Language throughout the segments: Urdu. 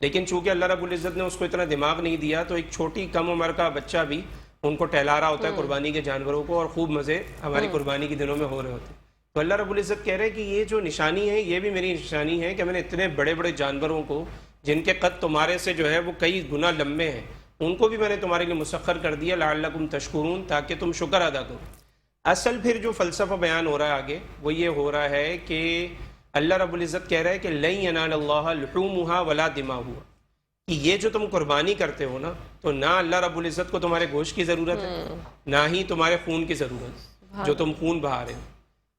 لیکن چونکہ اللہ رب العزت نے اس کو اتنا دماغ نہیں دیا تو ایک چھوٹی کم عمر کا بچہ بھی ان کو ٹہلا رہا ہوتا ہے قربانی کے جانوروں کو، اور خوب مزے ہماری قربانی کے دنوں میں ہو رہے ہوتے ہیں۔ تو اللہ رب العزت کہہ رہے ہیں کہ یہ جو نشانی ہے یہ بھی میری نشانی ہے کہ میں نے اتنے بڑے بڑے جانوروں کو جن کے قد تمہارے سے جو ہے وہ کئی گنا لمبے ہیں، ان کو بھی میں نے تمہارے لیے مسخر کر دیا لعلکم تشکرون، تاکہ تم شکر ادا کرو۔ اصل پھر جو فلسفہ بیان ہو رہا ہے آگے وہ یہ ہو رہا ہے کہ اللہ رب العزت کہہ رہا ہے کہ لن ینال اللہ لحومها ولا دماؤها، کہ یہ جو تم قربانی کرتے ہو نا، تو نہ اللہ رب العزت کو تمہارے گوشت کی ضرورت ہے، نہ ہی تمہارے خون کی ضرورت ہے جو تم خون بہا رہے ہو۔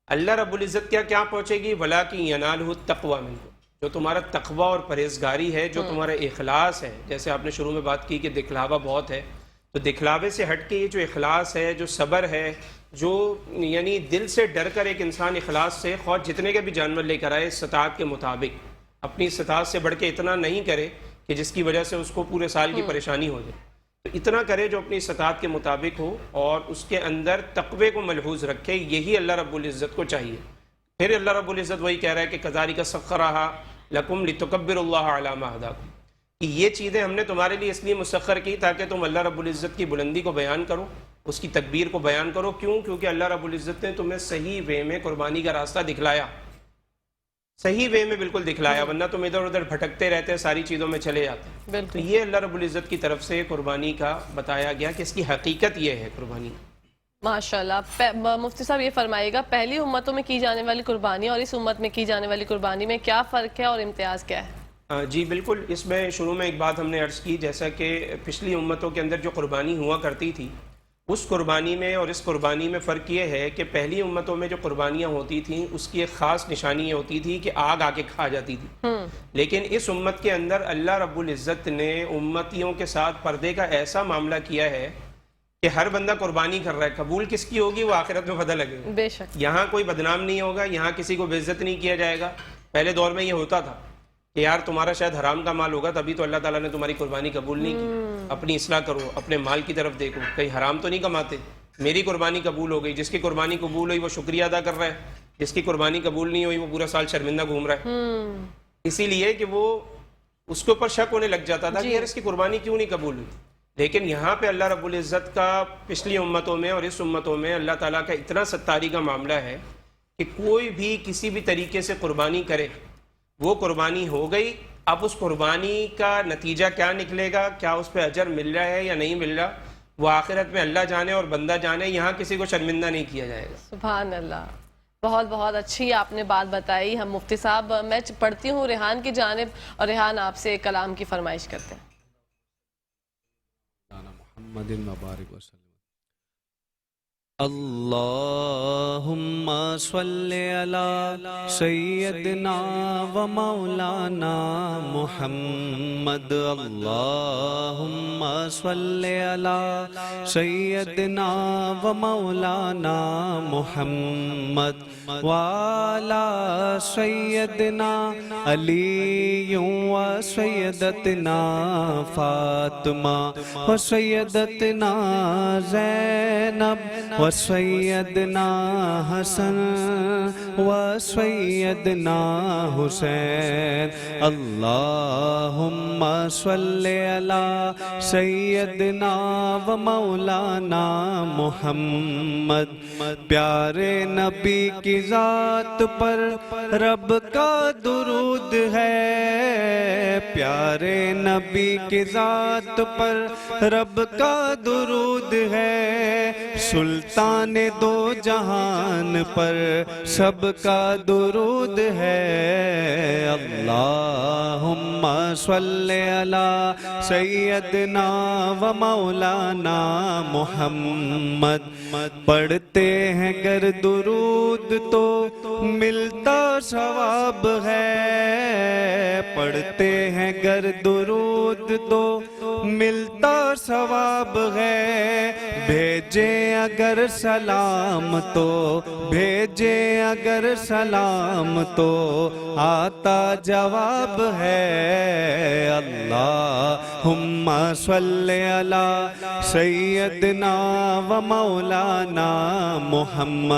اللہ رب العزت کیا پہنچے گی؟ ولاکن ینالہ التقوی منکم، جو تمہارا تقوی اور پرہیزگاری ہے، جو تمہارا اخلاص ہے۔ جیسے آپ نے شروع میں بات کی کہ دکھلاوا بہت ہے، تو دکھلاوے سے ہٹ کے یہ جو اخلاص ہے، جو صبر ہے، جو یعنی دل سے ڈر کر ایک انسان اخلاص سے خواہ جتنے کے بھی جانور لے کر آئے استطاعت کے مطابق، اپنی استطاعت سے بڑھ کے اتنا نہیں کرے کہ جس کی وجہ سے اس کو پورے سال کی پریشانی ہو جائے، تو اتنا کرے جو اپنی استطاعت کے مطابق ہو اور اس کے اندر تقوی کو ملحوظ رکھے، یہی اللہ رب العزت کو چاہیے۔ پھر اللہ رب العزت وہی کہہ رہا ہے کہ کذالک سخرھا لکم لتکبروا اللہ علی ما ھداکم، کہ یہ چیزیں ہم نے تمہارے لیے اس لیے مسخر کی تاکہ تم اللہ رب العزت کی بلندی کو بیان کرو، اس کی تکبیر کو بیان کرو۔ کیوں؟ کیونکہ اللہ رب العزت نے تمہیں صحیح وے میں قربانی کا راستہ دکھلایا، صحیح وے میں بالکل دکھلایا، ورنہ تم ادھر ادھر بھٹکتے رہتے، ساری چیزوں میں چلے جاتے۔ تو یہ اللہ رب العزت کی طرف سے قربانی کا بتایا گیا کہ اس کی حقیقت یہ ہے قربانی۔ ماشاءاللہ۔ مفتی صاحب یہ فرمائیے گا، پہلی امتوں میں کی جانے والی قربانی اور اس امت میں کی جانے والی قربانی میں کیا فرق ہے اور امتیاز کیا ہے؟ جی بالکل، اس میں شروع میں ایک بات ہم نے عرض کی، جیسا کہ پچھلی امتوں کے اندر جو قربانی ہوا کرتی تھی، اس قربانی میں اور اس قربانی میں فرق یہ ہے کہ پہلی امتوں میں جو قربانیاں ہوتی تھیں اس کی ایک خاص نشانی یہ ہوتی تھی کہ آگ آ کے کھا جاتی تھی، لیکن اس امت کے اندر اللہ رب العزت نے امتیوں کے ساتھ پردے کا ایسا معاملہ کیا ہے کہ ہر بندہ قربانی کر رہا ہے، قبول کس کی ہوگی وہ آخرت میں پتہ لگے گا۔ بے شک یہاں کوئی بدنام نہیں ہوگا، یہاں کسی کو بے عزت نہیں کیا جائے گا۔ پہلے دور میں یہ ہوتا تھا کہ یار تمہارا شاید حرام کا مال ہوگا تبھی تو اللہ تعالیٰ نے تمہاری قربانی قبول نہیں کی، اپنی اصلاح کرو، اپنے مال کی طرف دیکھو، کہیں حرام تو نہیں کماتے، میری قربانی قبول ہو گئی۔ جس کی قربانی قبول ہوئی وہ شکریہ ادا کر رہا ہے، جس کی قربانی قبول نہیں ہوئی وہ پورا سال شرمندہ گھوم رہا ہے، اسی لیے کہ وہ اس کے اوپر شک ہونے لگ جاتا تھا کہ یار اس کی قربانی کیوں نہیں قبول ہوئی۔ لیکن یہاں پہ اللہ رب العزت کا پچھلی امتوں میں اور اس امتوں میں اللہ تعالیٰ کا اتنا ستاری کا معاملہ ہے کہ کوئی بھی کسی بھی طریقے سے قربانی کرے، وہ قربانی ہو گئی، اب اس قربانی کا نتیجہ کیا نکلے گا، کیا اس پہ اجر مل رہا ہے یا نہیں مل رہا، وہ آخرت میں اللہ جانے اور بندہ جانے، یہاں کسی کو شرمندہ نہیں کیا جائے گا۔ سبحان اللہ، بہت بہت اچھی آپ نے بات بتائی۔ ہم مفتی صاحب، میں پڑھتی ہوں ریحان کی جانب، اور ریحان آپ سے کلام کی فرمائش کرتے ہیں۔ محمد مبارک وسلم۔ اللہم صلی علی سیدنا و مولانا محمد، اللہم صلی علی سیدنا و مولانا محمد وعلی سیدنا علی و سیدتنا فاطمہ و سیدتنا زینب و سیدنا حسن و سیدنا حسین، اللہم صلی علی سیدنا و مولانا محمد۔ پیارے نبی کی ذات پر رب کا درود ہے، پیارے نبی کی ذات پر رب کا درود ہے، سلطان دو جہان پر سب کا درود ہے، اللہم صلی علی سیدنا و مولانا محمد۔ پڑھتے ہیں گر درود تو ملتا ثواب ہے، پڑھتے ہیں گر درود تو ملتا ثواب ہے، بھیجیں اگر سلام تو بھیجیں اگر سلام تو آتا جواب ہے، اللہم صلی علی سیدنا و مولانا محمد۔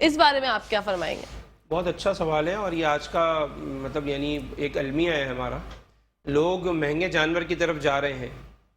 اس بارے میں آپ کیا فرمائیں گے؟ بہت اچھا سوال ہے, اور یہ آج کا مطلب یعنی ایک المیہ ہے ہمارا. لوگ مہنگے جانور کی طرف جا رہے ہیں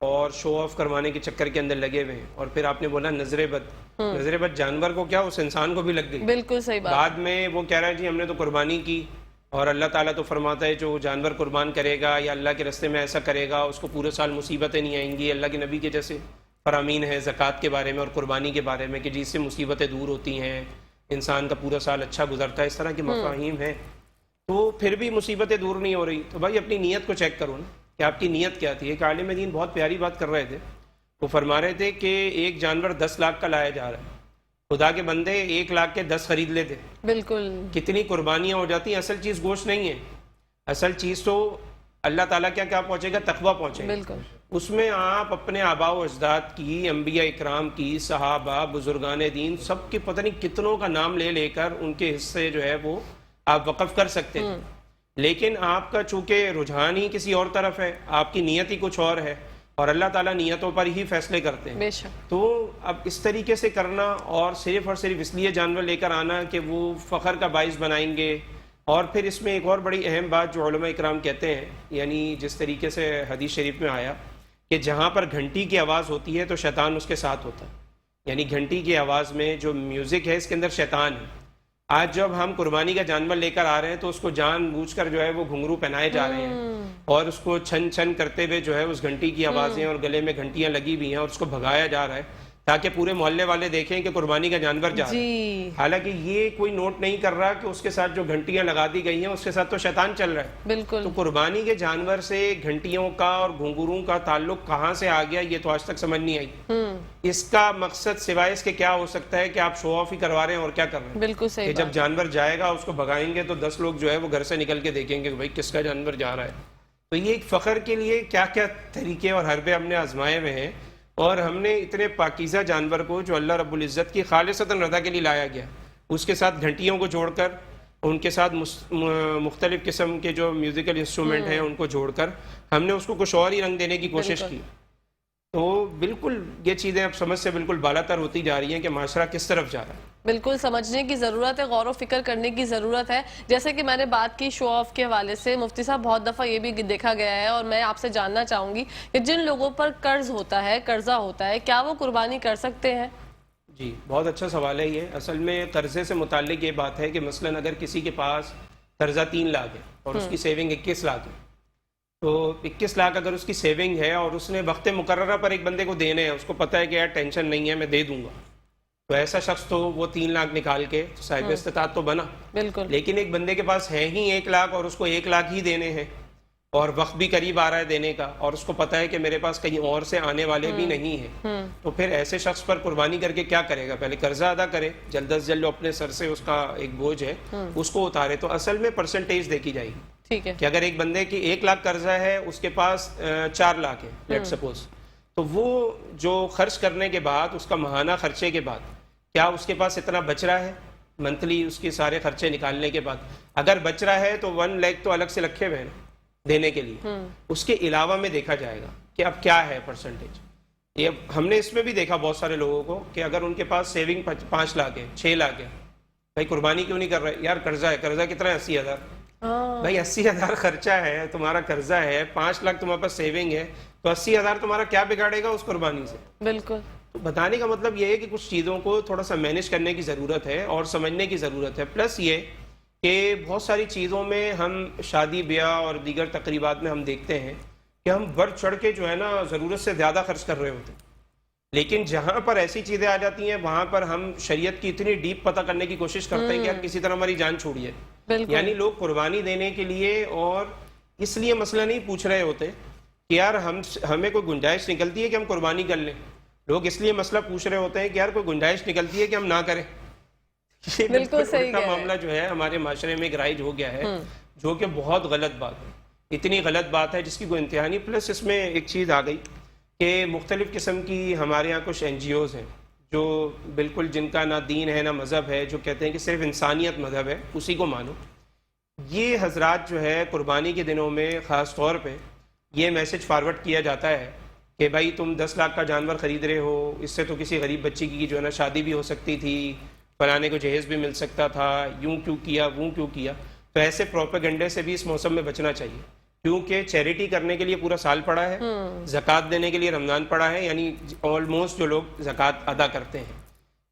اور شو آف کروانے کے چکر کے اندر لگے ہوئے ہیں, اور پھر آپ نے بولا نظر بد. نظر بد جانور کو کیا, اس انسان کو بھی لگ گئی. بالکل صحیح بات. بعد میں وہ کہہ رہا ہے جی ہم نے تو قربانی کی, اور اللہ تعالیٰ تو فرماتا ہے جو جانور قربان کرے گا یا اللہ کے راستے میں ایسا کرے گا اس کو پورے سال مصیبتیں نہیں آئیں گی. اللہ کے نبی کے جیسے فرامین ہے زکوٰۃ کے بارے میں اور قربانی کے بارے میں کہ جس سے مصیبتیں دور ہوتی ہیں, انسان کا پورا سال اچھا گزرتا ہے, اس طرح کے مفاہیم ہیں. تو پھر بھی مصیبتیں دور نہیں ہو رہی, تو بھائی اپنی نیت کو چیک کرو نا کہ آپ کی نیت کیا تھی. ایک عالم دین بہت پیاری بات کر رہے تھے, وہ فرما رہے تھے کہ ایک جانور 10 لاکھ کا لایا جا رہا ہے, خدا کے بندے 1 لاکھ کے 10 خرید لیتے. بالکل کتنی قربانیاں ہو جاتی ہیں. اصل چیز گوشت نہیں ہے, اصل چیز تو اللہ تعالیٰ کیا پہنچے گا, تقویٰ پہنچے گا. بالکل. اس میں آپ اپنے آباء و اجداد کی, انبیاء اکرام کی, صحابہ, بزرگان دین, سب کے پتہ نہیں کتنوں کا نام لے لے کر ان کے حصے جو ہے وہ آپ وقف کر سکتے ہیں. لیکن آپ کا چونکہ رجحان ہی کسی اور طرف ہے, آپ کی نیت ہی کچھ اور ہے, اور اللہ تعالیٰ نیتوں پر ہی فیصلے کرتے ہیں. بے شک. تو اب اس طریقے سے کرنا اور صرف اس لیے جانور لے کر آنا کہ وہ فخر کا باعث بنائیں گے. اور پھر اس میں ایک اور بڑی اہم بات جو علماء اکرام کہتے ہیں, یعنی جس طریقے سے حدیث شریف میں آیا کہ جہاں پر گھنٹی کی آواز ہوتی ہے تو شیطان اس کے ساتھ ہوتا ہے. یعنی گھنٹی کی آواز میں جو میوزک ہے اس کے اندر شیطان ہے. آج جب ہم قربانی کا جانور لے کر آ رہے ہیں تو اس کو جان بوجھ کر جو ہے وہ گھنگرو پہنائے جا رہے ہیں, اور اس کو چھن چھن کرتے ہوئے جو ہے اس گھنٹی کی آوازیں اور گلے میں گھنٹیاں لگی ہوئی ہیں, اور اس کو بھگایا جا رہا ہے تاکہ پورے محلے والے دیکھیں کہ قربانی کا جانور جا رہا ہے. حالانکہ یہ کوئی نوٹ نہیں کر رہا کہ اس کے ساتھ جو گھنٹیاں لگا دی گئی ہیں اس کے ساتھ تو شیطان چل رہا ہے. بالکل. تو قربانی کے جانور سے گھنٹیوں کا اور گھنگروں کا تعلق کہاں سے آ گیا, یہ تو آج تک سمجھ نہیں آئی. اس کا مقصد سوائے اس کے کیا ہو سکتا ہے کہ آپ شو آف ہی کروا رہے ہیں اور کیا کر رہے ہیں. بالکل صحیح. کہ جب جانور جائے گا اس کو بھگائیں گے تو 10 لوگ جو ہے وہ گھر سے نکل کے دیکھیں گے کہ بھائی کس کا جانور جا رہا ہے. تو یہ ایک فخر کے لیے کیا کیا طریقے اور حربے ہم نے آزمائے ہوئے ہیں, اور ہم نے اتنے پاکیزہ جانور کو جو اللہ رب العزت کی خالصتاً رضا کے لیے لایا گیا, اس کے ساتھ گھنٹیوں کو جوڑ کر, ان کے ساتھ مختلف قسم کے جو میوزیکل انسٹرومنٹ ہیں ان کو جوڑ کر ہم نے اس کو کچھ اور ہی رنگ دینے کی کوشش کی. تو بالکل یہ چیزیں اب سمجھ سے بالکل بالا تر ہوتی جا رہی ہیں کہ معاشرہ کس طرف جا رہا ہے. بالکل سمجھنے کی ضرورت ہے, غور و فکر کرنے کی ضرورت ہے. جیسے کہ میں نے بات کی شو آف کے حوالے سے, مفتی صاحب بہت دفعہ یہ بھی دیکھا گیا ہے, اور میں آپ سے جاننا چاہوں گی کہ جن لوگوں پر قرض ہوتا ہے, قرضہ ہوتا ہے, کیا وہ قربانی کر سکتے ہیں؟ جی بہت اچھا سوال ہے یہ. اصل میں قرضے سے متعلق یہ بات ہے کہ مثلاً اگر کسی کے پاس قرضہ 3 لاکھ ہے اور اس کی سیونگ 21 لاکھ ہے, تو 21 لاکھ اگر اس کی سیونگ ہے اور اس نے وقت مقررہ پر ایک بندے کو دینے ہیں, اس کو پتہ ہے کہ یار ٹینشن نہیں ہے میں دے دوں گا, تو ایسا شخص تو وہ 3 لاکھ نکال کے صاحب استطاعت تو بنا. بالکل. لیکن ایک بندے کے پاس ہے ہی 1 لاکھ اور اس کو 1 لاکھ ہی دینے ہیں, اور وقت بھی قریب آ رہا ہے دینے کا, اور اس کو پتہ ہے کہ میرے پاس کہیں اور سے آنے والے بھی نہیں ہیں, تو پھر ایسے شخص پر قربانی کر کے کیا کرے گا؟ پہلے قرضہ ادا کرے, جلد از جلد اپنے سر سے اس کا ایک بوجھ ہے اس کو اتارے. تو اصل میں پرسنٹیج دیکھی جائے گی. ٹھیک ہے. کہ اگر ایک بندے کی 1 لاکھ قرضہ ہے, اس کے پاس 4 لاکھ ہے لیٹ سپوز, تو وہ جو خرچ کرنے کے بعد اس کا ماہانہ خرچے کے بعد کیا اس کے پاس اتنا بچ رہا ہے منتھلی اس کے سارے خرچے نکالنے کے بعد؟ اگر بچ رہا ہے تو 1 لاکھ تو الگ سے رکھے ہوئے ہیں دینے کے لیے, اس کے علاوہ میں دیکھا جائے گا کہ اب کیا ہے پرسنٹیج. یہ ہم نے اس میں بھی دیکھا بہت سارے لوگوں کو کہ اگر ان کے پاس سیونگ 5 لاکھ ہے, 6 لاکھ ہے, بھائی قربانی کیوں نہیں کر رہے؟ یار قرضہ ہے. قرضہ کتنا ہے؟ 80,000. بھائی 80,000 خرچہ ہے, تمہارا قرضہ ہے, 5 لاکھ تمہارے پاس سیونگ ہے, تو 80,000 تمہارا کیا بگاڑے گا اس قربانی سے؟ بالکل. تو بتانے کا مطلب یہ ہے کہ کچھ چیزوں کو تھوڑا سا مینیج کرنے کی ضرورت ہے اور سمجھنے کی ضرورت ہے. پلس یہ کہ بہت ساری چیزوں میں ہم شادی بیاہ اور دیگر تقریبات میں ہم دیکھتے ہیں کہ ہم بڑھ چڑھ کے جو ہے نا ضرورت سے زیادہ خرچ کر رہے ہوتے ہیں, لیکن جہاں پر ایسی چیزیں آ جاتی ہیں وہاں پر ہم شریعت کی اتنی ڈیپ پتہ کرنے کی کوشش کرتے ہیں کہ یار کسی طرح ہماری جان چھوڑیے. یعنی لوگ قربانی دینے کے لیے اور اس لیے مسئلہ نہیں پوچھ رہے ہوتے کہ یار ہمیں کوئی گنجائش نکلتی ہے کہ ہم قربانی کر لیں, لوگ اس لیے مسئلہ پوچھ رہے ہوتے ہیں کہ یار کوئی گنجائش نکلتی ہے کہ ہم نہ کریں. یہ بالکل الٹا معاملہ جو ہے ہمارے معاشرے میں ایک رائج ہو گیا ہے, جو کہ بہت غلط بات ہے, اتنی غلط بات ہے جس کی کوئی انتہا نہیں. پلس اس میں ایک چیز آ گئی کہ مختلف قسم کی ہمارے یہاں کچھ NGOs ہیں جو بالکل جن کا نہ دین ہے نہ مذہب ہے, جو کہتے ہیں کہ صرف انسانیت مذہب ہے, اسی کو مانو. یہ حضرات جو ہے قربانی کے دنوں میں خاص طور پہ یہ میسج فارورڈ کیا جاتا ہے کہ بھائی تم 10 لاکھ کا جانور خرید رہے ہو، اس سے تو کسی غریب بچی کی جو ہے نا شادی بھی ہو سکتی تھی، فلانے کو جہیز بھی مل سکتا تھا، یوں کیوں کیا وہ کیوں کیا. تو ایسے پروپیگنڈے سے بھی اس موسم میں بچنا چاہیے، کیونکہ چیریٹی کرنے کے لیے پورا سال پڑا ہے، زکوٰۃ دینے کے لیے رمضان پڑا ہے، یعنی آلموسٹ جو لوگ زکوٰۃ ادا کرتے ہیں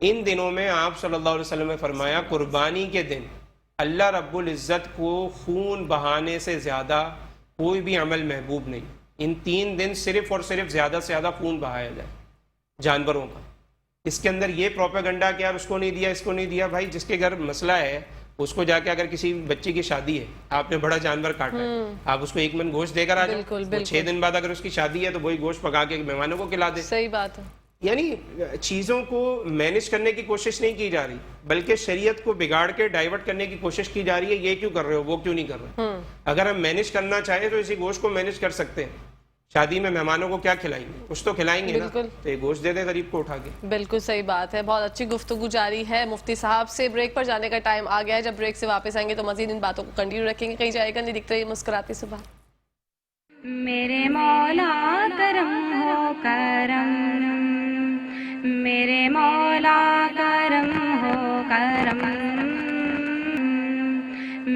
ان دنوں میں آپ صلی اللہ علیہ وسلم نے فرمایا قربانی کے دن اللہ رب العزت کو خون بہانے سے زیادہ کوئی بھی عمل محبوب نہیں. ان 3 دن صرف اور صرف زیادہ سے زیادہ خون بہایا جائے جانوروں کا. اس کے اندر یہ پروپیگنڈا کہ یار اس کو نہیں دیا اس کو نہیں دیا. بھائی جس کے گھر مسئلہ ہے اس کو جا کے اگر کسی بچی کی شادی ہے، آپ نے بڑا جانور کاٹا ہے، آپ اس کو 1 من گوشت دے کر آ جائیں، 6 دن بعد اگر اس کی شادی ہے تو وہی گوشت پکا کے مہمانوں کو کھلا دے. صحیح بات ہے. یعنی چیزوں کو مینج کرنے کی کوشش نہیں کی جا رہی، بلکہ شریعت کو بگاڑ کے ڈائیورٹ کرنے کی کوشش کی جا رہی ہے. یہ کیوں کر رہے ہو، وہ کیوں نہیں کر رہے. اگر ہم مینج کرنا چاہیں تو اسی گوشت کو مینج کر سکتے ہیں. شادی میں مہمانوں کو کیا کھلائیں گے، کچھ تو کھلائیں گے نا، تو یہ گوشت دے دے غریب کو اٹھا کے. بالکل صحیح بات ہے. بہت اچھی گفتگو جاری ہے مفتی صاحب سے. بریک پر جانے کا ٹائم آ گیا ہے. جب بریک سے واپس آئیں گے تو مزید ان باتوں کو کنٹینیو رکھیں گے. کہیں جائے گا نہیں. دکھتے رہیے مسکراتی صبح. میرے مولا کرم ہو کرم، میرے مولا کرم ہو کرم،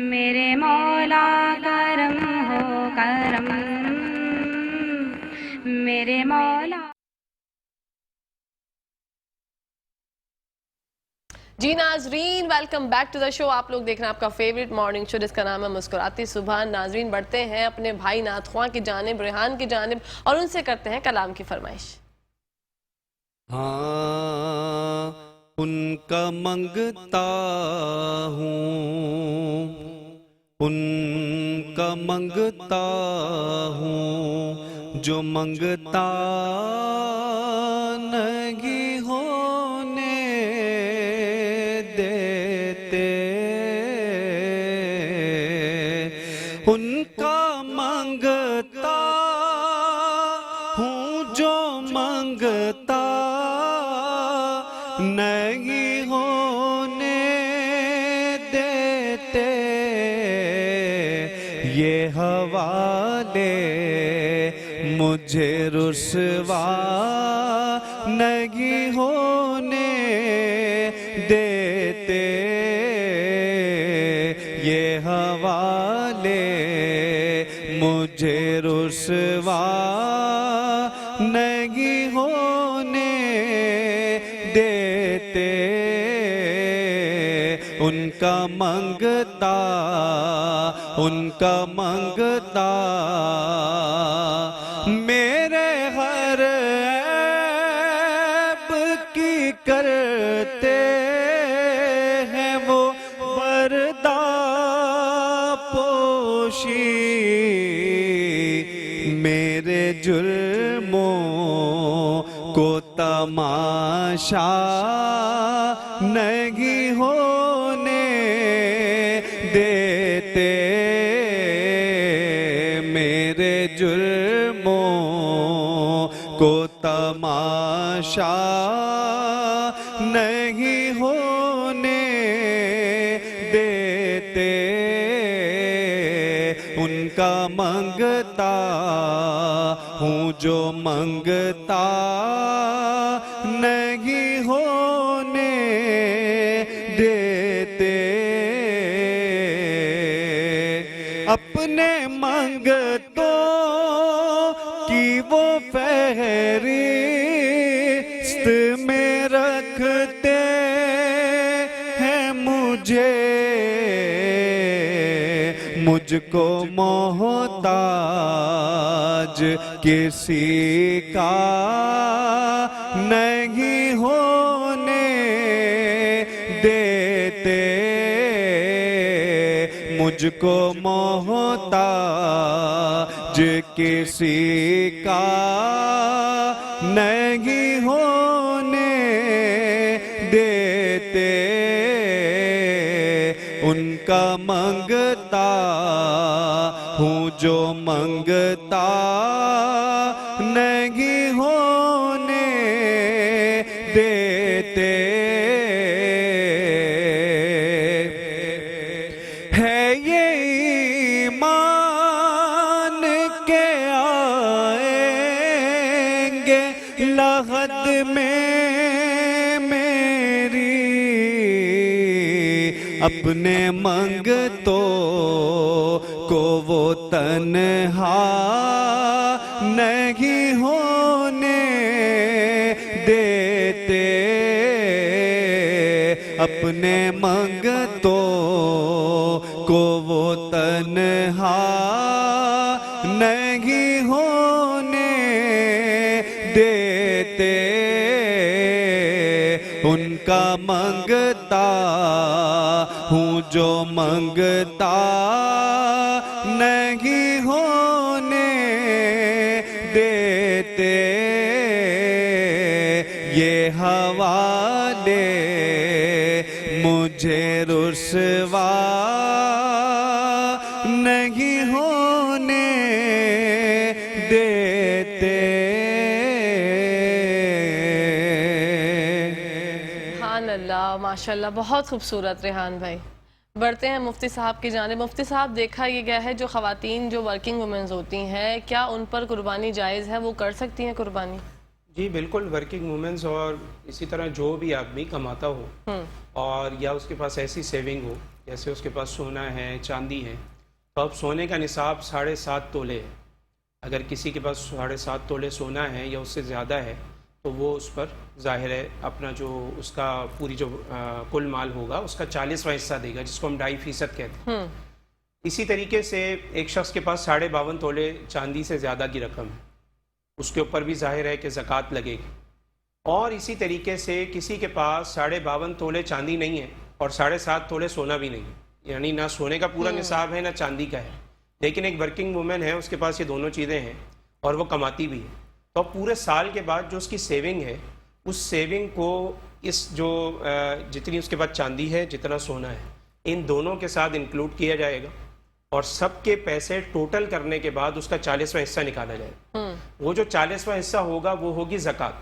میرے مولا کرم ہو کرم، میرے مولا. جی ناظرین، ویلکم بیک ٹو دا شو. آپ لوگ دیکھ رہے ہیں آپ کا فیوریٹ مارننگ شو جس کا نام ہے مسکراتی صبح. ناظرین بڑھتے ہیں اپنے بھائی نعت خواں کی جانب، ریحان کی جانب، اور ان سے کرتے ہیں کلام کی فرمائش. ہاں ان کا منگتا ہوں، ان کا منگتا ہوں، جو منگتا نہیں ہونے دیتے. ان کا منگتا ہوں جو منگتا نہیں ہونے دیتے. یہ حوالے مجھے رسوا نہیں ہونے دیتے. یہ حوالے مجھے رسوا نہیں ہونے دیتے. ان کا منگتا، ان کا منگتا میرے ہر عیب کی کرتے ہیں وہ پردہ پوشی. میرے جرموں کو تماشا نہیں ہونے دیتے. میرے جرموں کو تماشا نہیں ہونے دیتے. ان کا منگتا ہوں جو منگتا نہیں ہونے دیتے. اپنے منگتوں کی وہ فہرست میں رکھتے ہیں مجھے. مجھ کو محتاج کسی کا نہیں ہونے دیتے. مجھ کو محتاج کسی کا نہیں ہونے دیتے. ان کا منگتا ہوں جو منگتا نہیں ہونے دیتے. ہے یہ ایمان کے آئے گے لحد میں میری اپنے منگتوں کو وہ تنہا نہیں ہونے دیتے اپنے منگتوں کو وہ تنہا نہیں ہونے دیتے ان کا منگتا ہوں جو منگتا نہیں ہونے دیتے یہ حوالے مجھے رسوا نہیں ہونے دیتے. سبحان اللہ، ماشاءاللہ، بہت خوبصورت ریحان بھائی. بڑھتے ہیں مفتی صاحب کی جانب. مفتی صاحب، دیکھا یہ گیا ہے جو خواتین جو ورکنگ وومنز ہوتی ہیں، کیا ان پر قربانی جائز ہے؟ وہ کر سکتی ہیں قربانی؟ جی بالکل، ورکنگ وومنز اور اسی طرح جو بھی آدمی کماتا ہو اور یا اس کے پاس ایسی سیونگ ہو، جیسے اس کے پاس سونا ہے، چاندی ہے، تو اب سونے کا نصاب 7.5 تولے ہے. اگر کسی کے پاس 7.5 تولے سونا ہے یا اس سے زیادہ ہے تو وہ اس پر ظاہر ہے اپنا جو اس کا پوری جو کل مال ہوگا اس کا 40واں حصہ دے گا، جس کو ہم 2.5% کہتے ہیں. اسی طریقے سے ایک شخص کے پاس 52.5 تولے چاندی سے زیادہ کی رقم ہے، اس کے اوپر بھی ظاہر ہے کہ زکوٰۃ لگے گی. اور اسی طریقے سے کسی کے پاس 52.5 تولے چاندی نہیں ہے اور 7.5 تولے سونا بھی نہیں ہے، یعنی نہ سونے کا پورا نصاب ہے نہ چاندی کا ہے، لیکن ایک ورکنگ وومن ہے، اس کے پاس یہ دونوں چیزیں ہیں اور وہ کماتی بھی ہے. تو پورے سال کے بعد جو اس کی سیونگ ہے، اس سیونگ کو اس جو جتنی اس کے پاس چاندی ہے، جتنا سونا ہے، ان دونوں کے ساتھ انکلوڈ کیا جائے گا اور سب کے پیسے ٹوٹل کرنے کے بعد اس کا 40واں حصہ نکالا جائے گا. وہ جو 40واں حصہ ہوگا وہ ہوگی زکوٰۃ.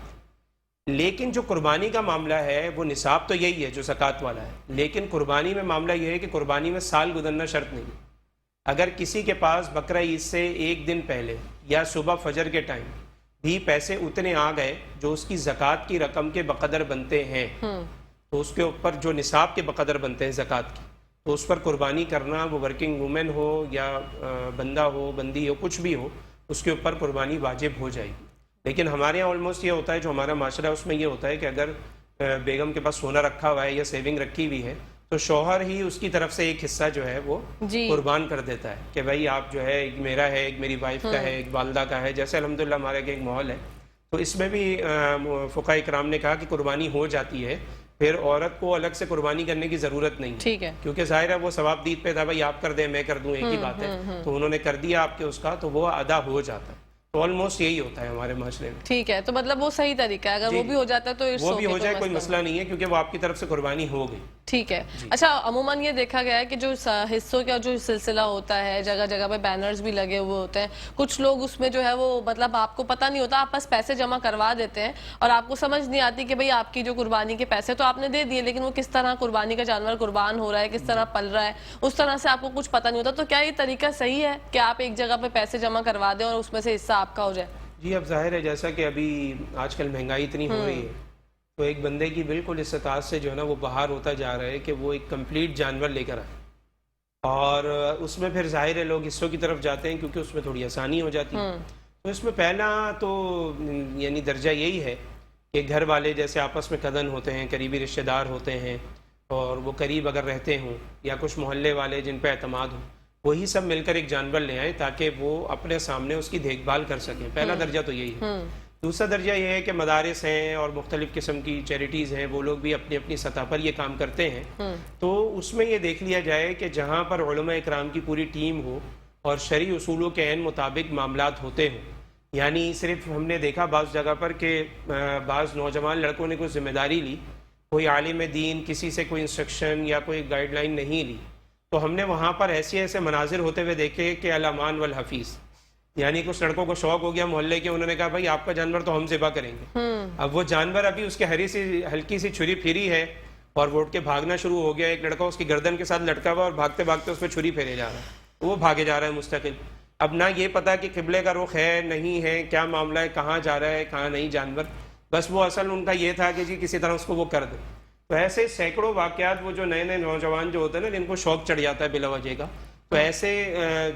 لیکن جو قربانی کا معاملہ ہے وہ نصاب تو یہی ہے جو زکوٰۃ والا ہے، لیکن قربانی میں معاملہ یہ ہے کہ قربانی میں سال گزرنا شرط نہیں. اگر کسی کے پاس بقرہ عید سے ایک دن پہلے یا صبح فجر کے ٹائم بھی پیسے اتنے آ گئے جو اس کی زکوٰۃ کی رقم کے بقدر بنتے ہیں، تو اس کے اوپر جو نصاب کے بقدر بنتے ہیں زکوٰۃ کی، تو اس پر قربانی کرنا، وہ ورکنگ وومن ہو یا بندہ ہو، بندی ہو، کچھ بھی ہو، اس کے اوپر قربانی واجب ہو جائے گی. لیکن ہمارے یہاں آلموسٹ یہ ہوتا ہے، جو ہمارا معاشرہ ہے اس میں یہ ہوتا ہے کہ اگر بیگم کے پاس سونا رکھا ہوا ہے یا سیونگ رکھی ہوئی ہے تو شوہر ہی اس کی طرف سے ایک حصہ جو ہے وہ قربان کر دیتا ہے کہ بھائی آپ جو ہے، ایک میرا ہے، ایک میری وائف کا ہے، ایک والدہ کا ہے. جیسے الحمدللہ ہمارے ایک ماحول ہے، تو اس میں بھی فقہاء کرام نے کہا کہ قربانی ہو جاتی ہے، پھر عورت کو الگ سے قربانی کرنے کی ضرورت نہیں. ٹھیک ہے، کیونکہ ظاہر ہے وہ ثواب دید پہ تھا، بھائی آپ کر دیں میں کر دوں، ایک ہی بات ہے. تو انہوں نے کر دیا آپ کے اس کا، تو وہ ادا ہو جاتا ہے. تو آلموسٹ یہی ہوتا ہے ہمارے معاشرے میں. ٹھیک ہے، تو مطلب وہ صحیح طریقہ ہے، اگر وہ بھی ہو جاتا ہے تو وہ بھی ہو جائے، کوئی مسئلہ نہیں ہے، کیونکہ وہ آپ کی طرف سے قربانی ہو گئی. ٹھیک ہے. اچھا، عموماً یہ دیکھا گیا ہے کہ جو حصوں کا جو سلسلہ ہوتا ہے، جگہ جگہ پہ بینرز بھی لگے ہوئے ہوتے ہیں. کچھ لوگ اس میں جو ہے وہ مطلب آپ کو پتہ نہیں ہوتا، آپ بس پیسے جمع کروا دیتے ہیں اور آپ کو سمجھ نہیں آتی کہ بھئی آپ کی جو قربانی کے پیسے تو آپ نے دے دیے، لیکن وہ کس طرح قربانی کا جانور قربان ہو رہا ہے، کس طرح پل رہا ہے، اس طرح سے آپ کو کچھ پتہ نہیں ہوتا. تو کیا یہ طریقہ صحیح ہے کہ آپ ایک جگہ پہ پیسے جمع کروا دیں اور اس میں سے حصہ آپ کا ہو جائے؟ جی اب ظاہر ہے جیسا کہ ابھی آج کل مہنگائی اتنی ہو رہی ہے، تو ایک بندے کی بالکل استطاعت سے جو ہے نا وہ باہر ہوتا جا رہا ہے کہ وہ ایک کمپلیٹ جانور لے کر آئے، اور اس میں پھر ظاہر ہے لوگ حصوں کی طرف جاتے ہیں کیونکہ اس میں تھوڑی آسانی ہو جاتی ہے. تو اس میں پہلا تو یعنی درجہ یہی ہے کہ گھر والے جیسے آپس میں کزن ہوتے ہیں، قریبی رشتہ دار ہوتے ہیں، اور وہ قریب اگر رہتے ہوں یا کچھ محلے والے جن پہ اعتماد ہو، وہی سب مل کر ایک جانور لے آئیں تاکہ وہ اپنے سامنے اس کی دیکھ بھال کر سکیں. پہلا درجہ تو یہی ہے. دوسرا درجہ یہ ہے کہ مدارس ہیں اور مختلف قسم کی چیریٹیز ہیں، وہ لوگ بھی اپنی اپنی سطح پر یہ کام کرتے ہیں. تو اس میں یہ دیکھ لیا جائے کہ جہاں پر علماء اکرام کی پوری ٹیم ہو اور شرعی اصولوں کے عین مطابق معاملات ہوتے ہوں. یعنی صرف ہم نے دیکھا بعض جگہ پر کہ بعض نوجوان لڑکوں نے کوئی ذمہ داری لی، کوئی عالم دین کسی سے کوئی انسٹرکشن یا کوئی گائیڈ لائن نہیں لی، تو ہم نے وہاں پر ایسے مناظر ہوتے ہوئے دیکھے کہ الامان والحفیظ، یعنی کچھ لڑکوں کو شوق ہو گیا محلے کے، انہوں نے کہا بھائی آپ کا جانور تو ہم ذبح کریں گے. اب وہ جانور ابھی اس کے ہلکی سی چھری پھری ہے اور وہ اٹھ کے بھاگنا شروع ہو گیا. ایک لڑکا اس کی گردن کے ساتھ لٹکا ہوا اور بھاگتے بھاگتے اس پہ چھری پھیرے جا رہا ہے، وہ بھاگے جا رہا ہے مستقل. اب نہ یہ پتا کہ قبلے کا رخ ہے نہیں ہے، کیا معاملہ ہے، کہاں جا رہا ہے کہاں نہیں جانور، بس وہ اصل ان کا یہ تھا کہ جی کسی طرح اس کو وہ کر دے. تو ایسے سینکڑوں واقعات وہ جو نئے نئے نوجوان جو ہوتے ہیں نا، جن کو شوق چڑھ جاتا ہے بلا وجہ کا، تو ایسے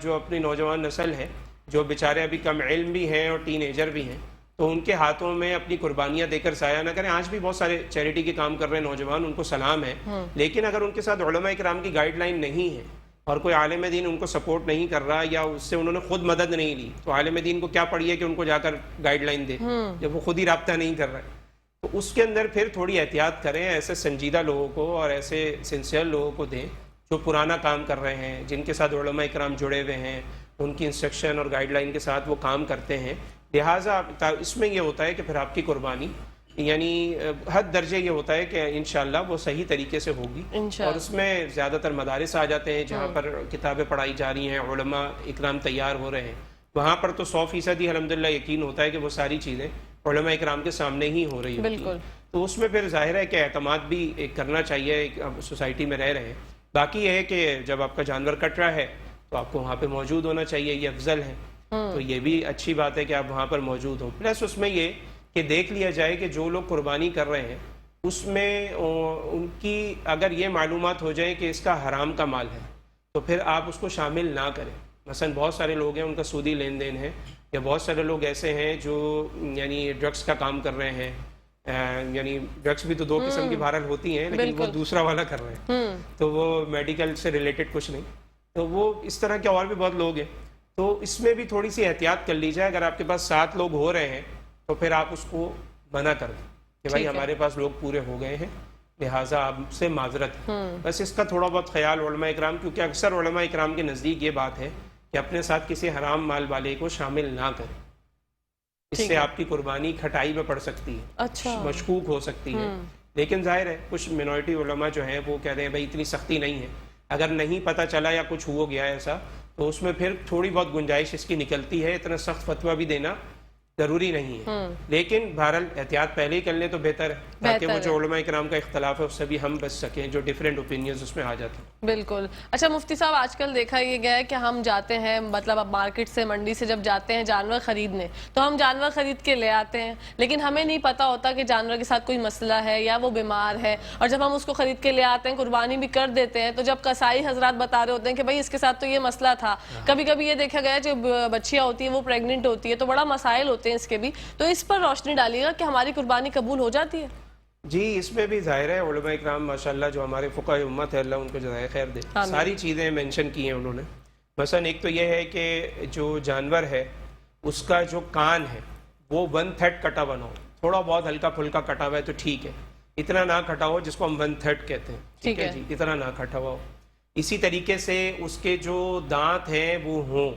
جو اپنی نوجوان نسل ہے جو بیچارے ابھی کم علم بھی ہیں اور ٹین ایجر بھی ہیں، تو ان کے ہاتھوں میں اپنی قربانیاں دے کر ضائع نہ کریں. آج بھی بہت سارے چیریٹی کے کام کر رہے ہیں نوجوان، ان کو سلام ہے، لیکن اگر ان کے ساتھ علماء کرام کی گائیڈ لائن نہیں ہے اور کوئی عالم دین ان کو سپورٹ نہیں کر رہا یا اس سے انہوں نے خود مدد نہیں لی، تو عالم دین کو کیا پڑی ہے کہ ان کو جا کر گائیڈ لائن دے جب وہ خود ہی رابطہ نہیں کر رہا ہے. تو اس کے اندر پھر تھوڑی احتیاط کریں، ایسے سنجیدہ لوگوں کو اور ایسے سنسیئر لوگوں کو دیں جو پرانا کام کر رہے ہیں، جن کے ساتھ علماء کرام جڑے ہوئے ہیں، ان کی انسٹرکشن اور گائیڈ لائن کے ساتھ وہ کام کرتے ہیں. لہٰذا اس میں یہ ہوتا ہے کہ پھر آپ کی قربانی یعنی حد درجے یہ ہوتا ہے کہ انشاءاللہ وہ صحیح طریقے سے ہوگی. اور اس میں زیادہ تر مدارس آ جاتے ہیں جہاں پر کتابیں پڑھائی جا رہی ہیں، علماء اکرام تیار ہو رہے ہیں، وہاں پر تو 100% الحمدللہ یقین ہوتا ہے کہ وہ ساری چیزیں علماء اکرام کے سامنے ہی ہو رہی ہوتی ہیں. تو اس میں پھر ظاہر ہے کہ اعتماد بھی کرنا چاہیے، سوسائٹی میں رہ رہے ہیں. باقی یہ ہے کہ جب آپ کا جانور کٹ رہا ہے تو آپ کو وہاں پہ موجود ہونا چاہیے، یہ افضل ہے. تو یہ بھی اچھی بات ہے کہ آپ وہاں پر موجود ہوں. پلس اس میں یہ کہ دیکھ لیا جائے کہ جو لوگ قربانی کر رہے ہیں اس میں ان کی اگر یہ معلومات ہو جائیں کہ اس کا حرام کا مال ہے تو پھر آپ اس کو شامل نہ کریں. مثلا بہت سارے لوگ ہیں ان کا سودی لین دین ہے، یا بہت سارے لوگ ایسے ہیں جو یعنی ڈرگس کا کام کر رہے ہیں. یعنی ڈرگس بھی تو دو قسم کی بہرحال ہوتی ہیں، لیکن وہ دوسرا والا کر رہے ہیں، تو وہ میڈیکل سے ریلیٹڈ کچھ نہیں. تو وہ اس طرح کے اور بھی بہت لوگ ہیں. تو اس میں بھی تھوڑی سی احتیاط کر لی جائے. اگر آپ کے پاس 7 لوگ ہو رہے ہیں تو پھر آپ اس کو منع کر دیں کہ بھائی ہمارے پاس لوگ پورے ہو گئے ہیں، لہٰذا آپ سے معذرت ہے. بس اس کا تھوڑا بہت خیال علماء اکرام، کیونکہ اکثر علماء اکرام کے نزدیک یہ بات ہے کہ اپنے ساتھ کسی حرام مال والے کو شامل نہ کریں. اس سے آپ کی قربانی کھٹائی میں پڑ سکتی ہے، مشکوک ہو سکتی ہے. لیکن ظاہر ہے کچھ منورٹی علماء جو ہیں وہ کہہ رہے ہیں بھائی اتنی سختی نہیں ہے، اگر نہیں پتہ چلا یا کچھ ہو گیا ایسا تو اس میں پھر تھوڑی بہت گنجائش اس کی نکلتی ہے. اتنا سخت فتویٰ بھی دینا ضروری نہیں ہے، لیکن بہرحال احتیاط پہلے ہی کر لیں تو بہتر ہے، تاکہ وہ جو علماء کرام کا اختلاف ہے اس سے بھی ہم بچ سکیں، جو ڈیفرنٹ اوپینینز اس میں آ جاتے ہیں. بالکل. اچھا مفتی صاحب، آج کل دیکھا یہ گیا ہے کہ ہم جاتے ہیں، مطلب اب مارکیٹ سے منڈی سے جب جاتے ہیں جانور خریدنے تو ہم جانور خرید کے لے آتے ہیں، لیکن ہمیں نہیں پتا ہوتا کہ جانور کے ساتھ کوئی مسئلہ ہے یا وہ بیمار ہے. اور جب ہم اس کو خرید کے لے آتے ہیں، قربانی بھی کر دیتے ہیں، تو جب قصائی حضرات بتا رہے ہوتے ہیں کہ بھائی اس کے ساتھ تو یہ مسئلہ تھا. کبھی کبھی یہ دیکھا گیا جو بچیاں ہوتی ہیں وہ پریگننٹ ہوتی ہے، تو بڑا مسائل ہوتے ہیں اس کے بھی. تو اس پر روشنی ڈالیے گا کہ ہماری قربانی قبول ہو جاتی ہے؟ جی، اس میں بھی ظاہر ہے علماء اکرام ماشاءاللہ جو ہمارے فقہ امت ہے، اللہ ان کو جزائے خیر دے، ساری چیزیں مینشن کی ہیں انہوں نے. مثلا ایک تو یہ ہے کہ جو جانور ہے اس کا جو کان ہے وہ 1/3 کٹا ہوا نہ ہو. تھوڑا بہت ہلکا پھلکا کٹا ہوا ہے تو ٹھیک ہے، اتنا نہ کٹا ہو جس کو ہم 1/3 کہتے ہیں، ٹھیک ہے جی، اتنا نہ کٹا ہوا ہو. اسی طریقے سے اس کے جو دانت ہیں وہ ہوں،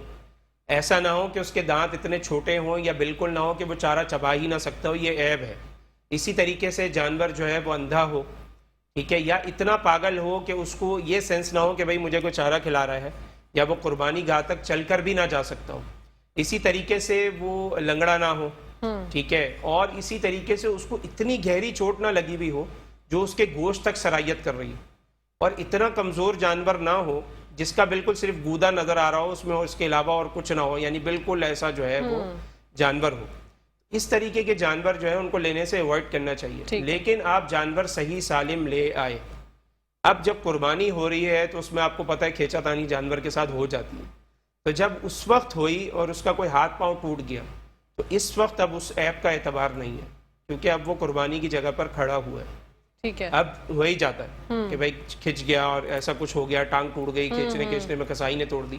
ایسا نہ ہو کہ اس کے دانت اتنے چھوٹے ہوں یا بالکل نہ ہو کہ وہ چارہ چبا ہی نہ سکتا ہو، یہ عیب ہے. اسی طریقے سے جانور جو ہے وہ اندھا ہو، ٹھیک ہے، یا اتنا پاگل ہو کہ اس کو یہ سینس نہ ہو کہ بھائی مجھے کوئی چارہ کھلا رہا ہے، یا وہ قربانی گاہ تک چل کر بھی نہ جا سکتا ہو. اسی طریقے سے وہ لنگڑا نہ ہو، ٹھیک ہے، اور اسی طریقے سے اس کو اتنی گہری چوٹ نہ لگی ہوئی ہو جو اس کے گوشت تک سرایت کر رہی ہو، اور اتنا کمزور جانور نہ ہو جس کا بالکل صرف گودا نظر آ رہا ہو اس میں، اس کے علاوہ اور کچھ نہ ہو، یعنی بالکل ایسا جو ہے وہ جانور ہو. اس طریقے کے جانور جو ہے ان کو لینے سے اوائڈ کرنا چاہیے. لیکن آپ جانور صحیح سالم لے آئے. اب جب قربانی ہو رہی ہے تو اس میں آپ کو پتہ ہے کھینچا تانی جانور کے ساتھ ہو جاتی ہے. تو جب اس وقت ہوئی اور اس کا کوئی ہاتھ پاؤں ٹوٹ گیا تو اس وقت اب اس ایپ کا اعتبار نہیں ہے، کیونکہ اب وہ قربانی کی جگہ پر کھڑا ہوا ہے. ٹھیک ہے، اب ہو ہی جاتا ہے کہ بھائی کھنچ گیا اور ایسا کچھ ہو گیا، ٹانگ ٹوٹ گئی، کھینچنے میں کسائی نے توڑ دی،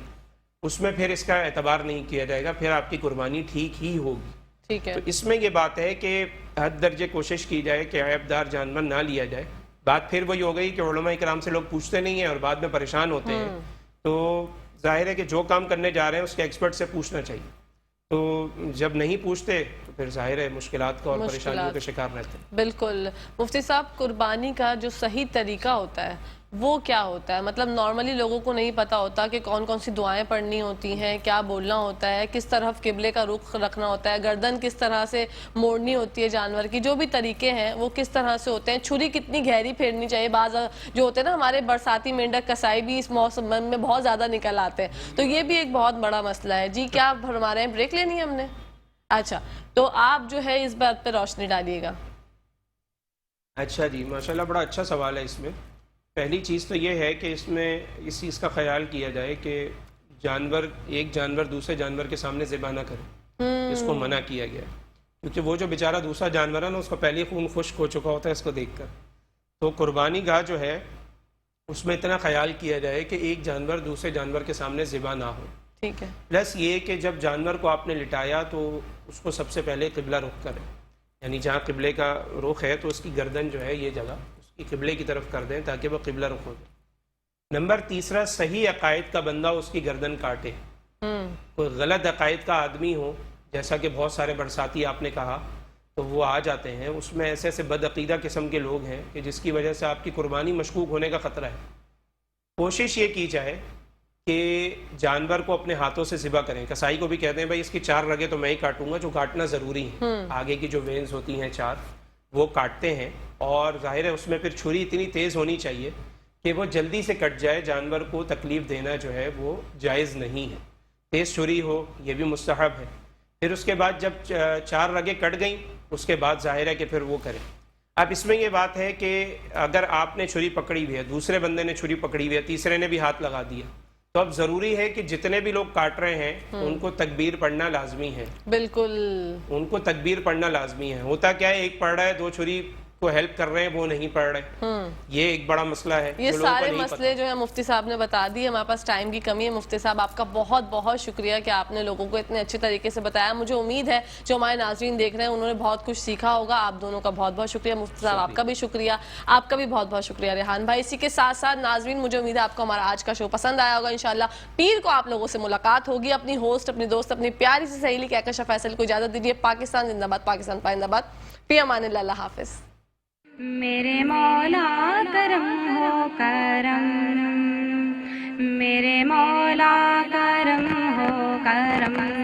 اس میں پھر اس کا اعتبار نہیں کیا جائے گا، پھر آپ کی قربانی ٹھیک ہی ہوگی. ٹھیک ہے. تو اس میں یہ بات ہے کہ حد درجے کوشش کی جائے کہ عیب دار جانور نہ لیا جائے. بات پھر وہی ہو گئی کہ علماء کرام سے لوگ پوچھتے نہیں ہیں اور بعد میں پریشان ہوتے ہیں. تو ظاہر ہے کہ جو کام کرنے جا رہے ہیں اس کے ایکسپرٹ سے پوچھنا چاہیے. تو جب نہیں پوچھتے تو پھر ظاہر ہے مشکلات کا اور پریشانیوں کا شکار رہتے ہیں. بالکل. مفتی صاحب، قربانی کا جو صحیح طریقہ ہوتا ہے وہ کیا ہوتا ہے؟ مطلب نارملی لوگوں کو نہیں پتا ہوتا کہ کون کون سی دعائیں پڑھنی ہوتی ہیں، کیا بولنا ہوتا ہے، کس طرف قبلے کا رخ رکھنا ہوتا ہے، گردن کس طرح سے موڑنی ہوتی ہے جانور کی، جو بھی طریقے ہیں وہ کس طرح سے ہوتے ہیں، چھری کتنی گہری پھیرنی چاہیے. بعض جو ہوتے ہیں نا ہمارے برساتی مینڈک کسائی بھی اس موسم میں بہت زیادہ نکل آتے ہیں، تو یہ بھی ایک بہت بڑا مسئلہ ہے. جی کیا آپ فرما رہے ہیں؟ بریک لینی ہے ہم نے؟ اچھا تو آپ جو ہے اس بات پہ روشنی ڈالیے گا. اچھا جی، ماشاءاللہ بڑا اچھا سوال ہے. اس میں پہلی چیز تو یہ ہے کہ اس میں اس چیز کا خیال کیا جائے کہ ایک جانور دوسرے جانور کے سامنے ذبح نہ کرے، اس کو منع کیا گیا ہے. کیونکہ وہ جو بیچارہ دوسرا جانور ہے نا، اس کو پہلے ہی خون خشک ہو چکا ہوتا ہے اس کو دیکھ کر. تو قربانی گاہ جو ہے اس میں اتنا خیال کیا جائے کہ ایک جانور دوسرے جانور کے سامنے ذبح نہ ہو. ٹھیک ہے. پلس یہ کہ جب جانور کو آپ نے لٹایا تو اس کو سب سے پہلے قبلہ رخ کریں، یعنی جہاں قبلے کا رخ ہے تو اس کی گردن جو ہے یہ جگہ اس کی قبلے کی طرف کر دیں تاکہ وہ قبلہ رخ ہو جائے. نمبر تیسرا، صحیح عقائد کا بندہ اس کی گردن کاٹے. کوئی غلط عقائد کا آدمی ہو، جیسا کہ بہت سارے برساتی آپ نے کہا، تو وہ آ جاتے ہیں. اس میں ایسے ایسے بدعقیدہ قسم کے لوگ ہیں کہ جس کی وجہ سے آپ کی قربانی مشکوک ہونے کا خطرہ ہے. کوشش یہ کی جائے کہ جانور کو اپنے ہاتھوں سے ذبح کریں. کسائی کو بھی کہتے ہیں بھائی اس کی 4 رگیں تو میں ہی کاٹوں گا، جو کاٹنا ضروری ہے. آگے کی جو وینز ہوتی ہیں 4 وہ کاٹتے ہیں، اور ظاہر ہے اس میں پھر چھری اتنی تیز ہونی چاہیے کہ وہ جلدی سے کٹ جائے. جانور کو تکلیف دینا جو ہے وہ جائز نہیں ہے. تیز چھری ہو یہ بھی مستحب ہے. پھر اس کے بعد جب 4 رگیں کٹ گئیں اس کے بعد ظاہر ہے کہ پھر وہ کریں. اب اس میں یہ بات ہے کہ اگر آپ نے چھری پکڑی ہوئی ہے، دوسرے بندے نے چھری پکڑی ہوئی ہے، تیسرے نے بھی ہاتھ لگا دیا، تو اب ضروری ہے کہ جتنے بھی لوگ کاٹ رہے ہیں ان کو تکبیر پڑھنا لازمی ہے. بالکل ان کو تکبیر پڑھنا لازمی ہے. ہوتا کیا ہے، ایک پڑھ رہا ہے، 2 چھری کو ہیلپ کر رہے ہیں، وہ نہیں پڑھ رہے. یہ ایک بڑا مسئلہ ہے. یہ سارے مسئلے جو ہیں مفتی صاحب نے بتا دی. ہمارے پاس ٹائم کی کمی ہے. مفتی صاحب آپ کا بہت بہت شکریہ کہ آپ نے لوگوں کو اتنے اچھے طریقے سے بتایا. مجھے امید ہے جو ہمارے ناظرین دیکھ رہے ہیں انہوں نے بہت کچھ سیکھا ہوگا. آپ دونوں کا بہت بہت شکریہ. مفتی صاحب آپ کا بھی شکریہ. آپ کا بھی بہت بہت شکریہ ریحان بھائی. اسی کے ساتھ ساتھ ناظرین مجھے امید ہے آپ کو ہمارا آج کا شو پسند آیا ہوگا. انشاءاللہ پیر کو آپ لوگوں سے ملاقات ہوگی. اپنی ہوسٹ، اپنی دوست، اپنی پیاری سی سہیلی کہکشا فیصل کو اجازت دیجیے. پاکستان زندہ باد، پاکستان پائندہ باد. فی امان اللہ. اللہ حافظ. میرے مولا کرم ہو کرم، میرے مولا کرم ہو کرم.